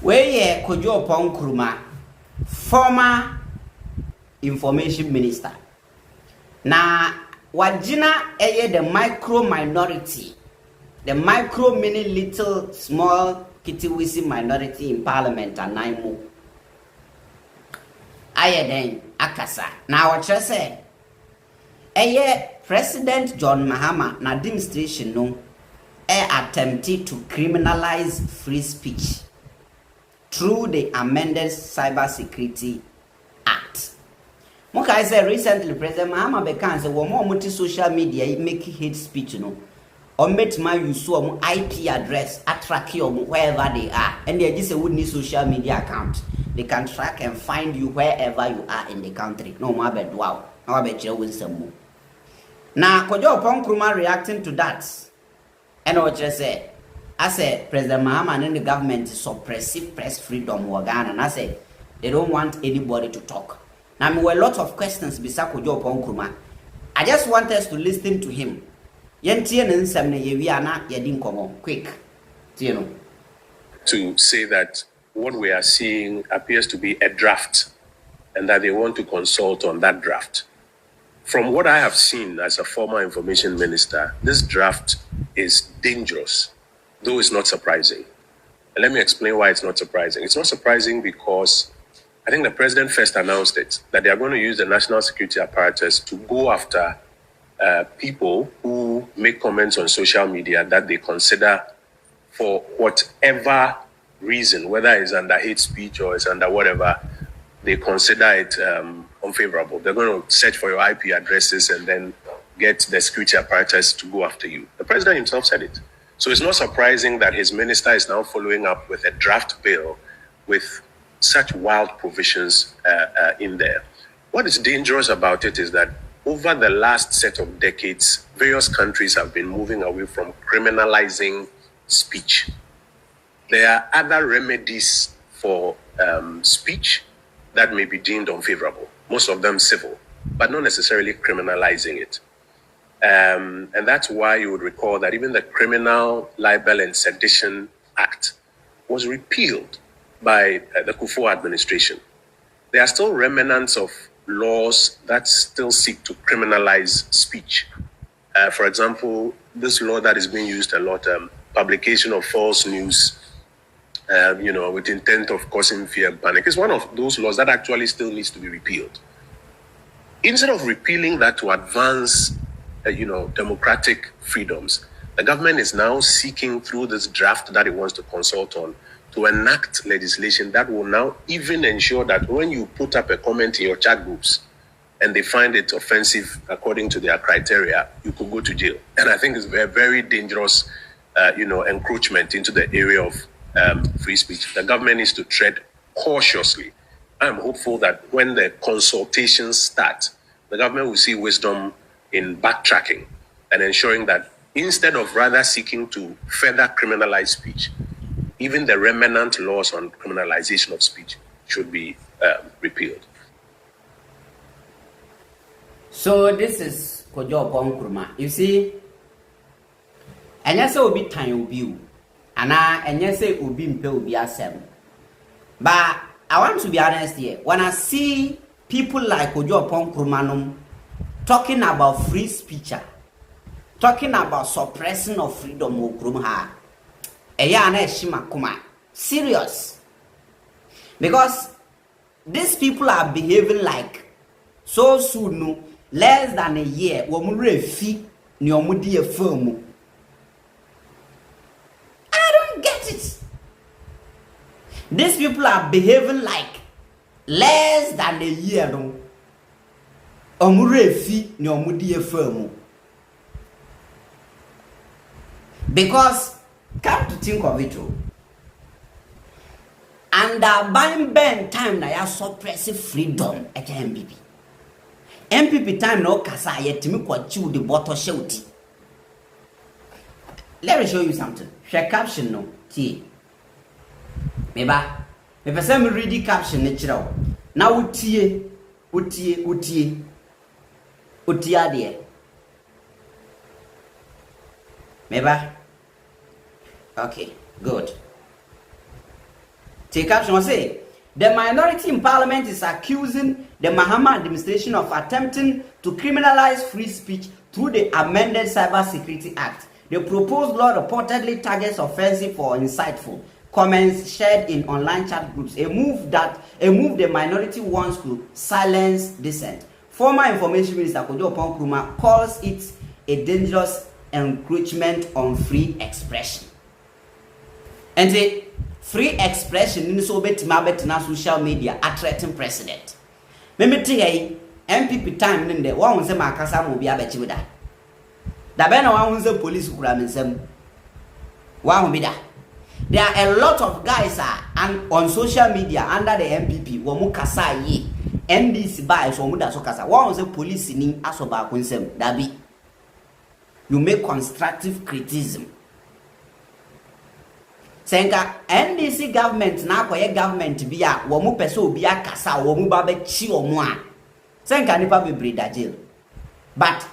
Where Kojo Nkrumah, former information minister. Na wajina the micro minority, the micro mini little small kitty minority in parliament and naimo. Aye then akasa. Na what you say? President John Mahama na demonstration no attempted to criminalize free speech through the amended Cyber Security Act. Moka say recently President Mahama bekan say wo mo muti social media make hate speech no. Or met my use some IP address attract you wherever they are. And they just say would need social media account. They can track and find you wherever you are in the country. No more bed wow. Now I bet you will some more. Now Kojo Nkrumah reacting to that. And what you say? I said President Mahama and the government suppressive press freedom Ghana. And I said they don't want anybody to talk. Now there were a lot of questions beside Kojo Nkrumah. I just want us to listen to him. Quick, to say that what we are seeing appears to be a draft and that they want to consult on that draft. From what I have seen as a former information minister, this draft is dangerous, though it's not surprising. And let me explain why it's not surprising. It's not surprising because I think the president first announced it, that they are going to use the national security apparatus to go after people who make comments on social media that they consider for whatever reason, whether it's under hate speech or it's under whatever, they consider it unfavorable. They're going to search for your IP addresses and then get the security apparatus to go after you. The president himself said it. So it's not surprising that his minister is now following up with a draft bill with such wild provisions in there. What is dangerous about it is that over the last set of decades, various countries have been moving away from criminalizing speech. There are other remedies for speech that may be deemed unfavorable, most of them civil, but not necessarily criminalizing it. And that's why you would recall that even the Criminal Libel and Sedition Act was repealed by the Kufuor administration. There are still remnants of laws that still seek to criminalize speech. For example, this law that is being used a lot, publication of false news, with intent of causing fear and panic, is one of those laws that actually still needs to be repealed. Instead of repealing that to advance, democratic freedoms, the government is now seeking through this draft that it wants to consult on to enact legislation that will now even ensure that when you put up a comment in your chat groups and they find it offensive according to their criteria, you could go to jail. And I think it's a very dangerous, encroachment into the area of free speech. The government needs to tread cautiously. I'm hopeful that when the consultations start, the government will see wisdom in backtracking and ensuring that instead of rather seeking to further criminalize speech, even the remnant laws on criminalization of speech should be repealed. So this is Kojo Nkrumah. You see, and yes, will be time will be, and yes, will be asem. But I want to be honest here. When I see people like Kojo Nkrumah talking about free speech, talking about suppressing of freedom of Nkrumah, serious, because these people are behaving like so soon, less than a year. I don't get it. These people are behaving like less than a year. Because come to think of it, under buying time na ya suppressive freedom at MPP. MPP time no kasa yet me kwachi the bottle shouty. Let me show you something. Share caption no T. Meba. Me person me read the caption natural. Now utie there. Meba. Okay, good. Take caption say, the minority in parliament is accusing the Mahama administration of attempting to criminalize free speech through the amended Cyber Security Act. The proposed law reportedly targets offensive or insightful comments shared in online chat groups, a move the minority wants to silence dissent. Former Information Minister Kojo Nkrumah calls it a dangerous encroachment on free expression. And the free expression in so na social media a threatening president. Me tell MPP time in the one say makasa mo bia bechi da. Da be na one say police kura me nsam. One be da. There are a lot of guys and on social media under the MPP wo mu kasa yi. NDC buy so mu da so kasa. One say police ni aso ba ko nsam. Da bi. You make constructive criticism. Senka NDC government na akoye government bia wo mu pese obi akasa wo mu ba be chi wo mu a senka nipa be breda jail. But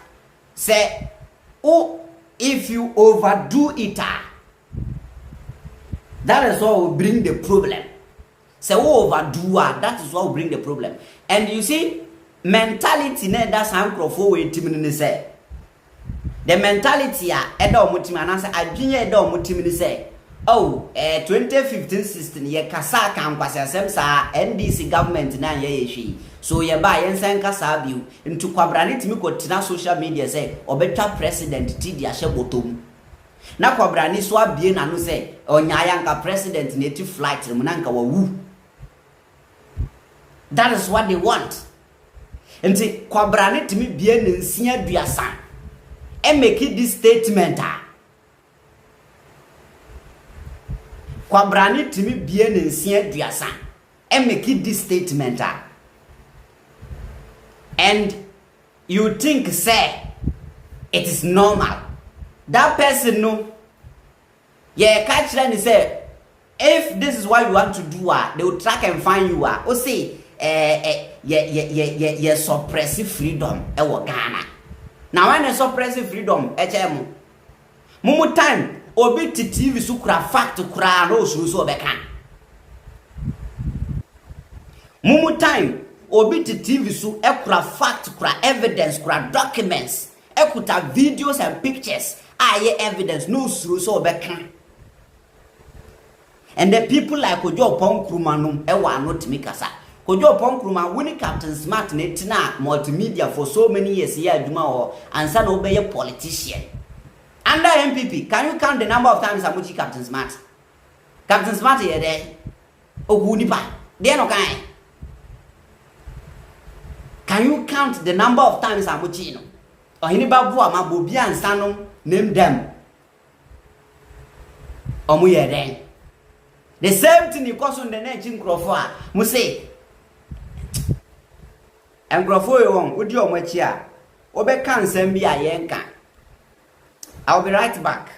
say if you overdo it, that is what will bring the problem. Say overdo that is what will bring the problem. And you see mentality na that's ankrofo we timi ni say the mentality eda omutimi anase adwenya eda omutimi ni say 2015-16 ye kasa kan kwase asem sa NDC government na ye yehwi so ye ba ye nsen kasa biu ntu kwabrane timi ko tina social media say obetwa president ti dia hye botom na kwabrane so abie na no say onyaaya nka president na ti flight mu na nka wawu. That is what they want. Nti kwabrane timi bie ne nsia duasa e make this statement Kwabrani timi bie ne nsia duasa e make this statement and you think say it is normal. That person no catch them and say if this is what you want to do they will track and find you o say suppressive freedom e wo Ghana. Now when suppressive freedom mumu time obi TV su kura fact kura no so beka mumu time obi TV su kura fact kura evidence kura documents ekuta videos and pictures aye evidence no so beka. And the people like Kojo Nkrumah no wa no timi kasa. Kojo Nkrumah winning Captain Smart na tina multimedia for so many years here aduma ho ansa na obeye politician. Under MPP, can you count the number of times Amuchi Captain Smart? Captain Smart here there. Ogunipa. There no kind. Can you count the number of times Amuchi no? Or hiniba bua ma bobia ansa no name them. Omu here there. The same thing you cause on the next Nkrofo mu say Nkrofo yo won odi omo achi a obeka nsem bia ye nka. I'll be right back.